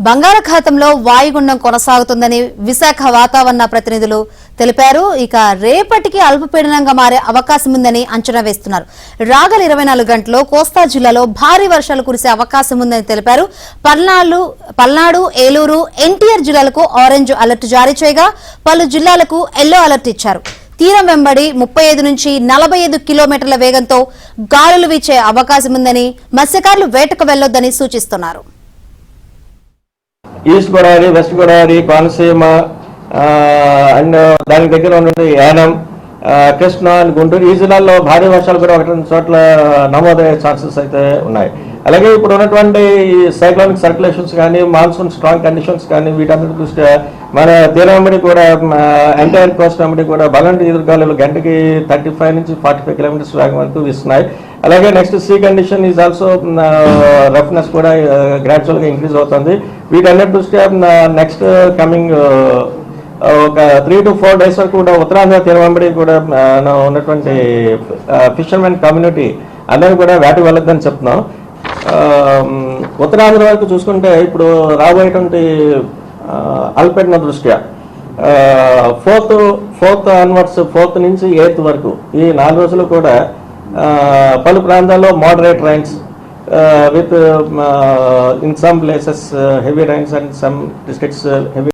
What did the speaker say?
బంగాళాఖాతంలో వాయుగుండం కొనసాగుతుందని విశాఖ వాతావరణ ప్రతినిధులు తెలిపారు. ఇక రేపటికి అల్పపీడనంగా మారే అవకాశం ఉందని అంచనా వేస్తున్నారు. రాగల 24 గంటల్లో కోస్తా జిల్లాలో భారీ వర్షాలు కురిసే అవకాశం ఉందని తెలిపారు. పల్నాడు, ఏలూరు, ఎన్టీఆర్ జిల్లాలకు ఆరెంజ్ అలర్ట్ జారీ చేయగా పలు జిల్లాలకు ఎల్లో అలర్ట్ ఇచ్చారు. తీరం వెంబడి 35 నుంచి 45 కిలోమీటర్ల వేగంతో గాలులు వీచే అవకాశం ఉందని మత్స్యకారులు వేటకు వెళ్లొద్దని సూచిస్తున్నారు. East Godavari, west Godavari, Konaseema and దానికి దగ్గర ఉన్నది యానం, కృష్ణా అండ్ గుంటూరు ఈ జిల్లాల్లో భారీ వర్షాలు కూడా 1-2 చోట్ల నమోదయ్యే ఛాన్సెస్ అయితే ఉన్నాయి. అలాగే ఇప్పుడు ఉన్నటువంటి సైక్లోనిక్ సర్క్యులేషన్స్ కానీ, మాన్సూన్ స్ట్రాంగ్ కండిషన్స్ కానీ వీటన్నిటి దృష్ట్యా మన తీరం వెంబడి కూడా ఎంటైర్ కోస్ట్ వెంబడి కూడా బలంటి ఎదురుగాలులు గంటకి 35 నుంచి 45 కిలోమీటర్స్ వేగం వరకు వీస్తున్నాయి. అలాగే next sea condition is also roughness కూడా గ్రాడ్యువల్గా ఇంక్రీజ్ అవుతుంది. వీటన్నిటి దృష్ట్యా నెక్స్ట్ కమింగ్ ఒక 3 to 4 days వరకు కూడా ఉత్తరాంధ్ర తీరం వెంబడి కూడా ఉన్నటువంటి ఫిషర్మెన్ కమ్యూనిటీ అందరూ కూడా వేటకు వెళ్ళొద్దని చెప్తున్నాం. ఉత్తరాంధ్ర వరకు చూసుకుంటే ఇప్పుడు రాబోయేటువంటి అల్పపీడన దృష్ట్యా 4th ఆన్వర్డ్స్ 4th నుంచి 8th వరకు ఈ 4 రోజులు కూడా పలు ప్రాంతాల్లో moderate rains with in some places heavy rains and some districts heavy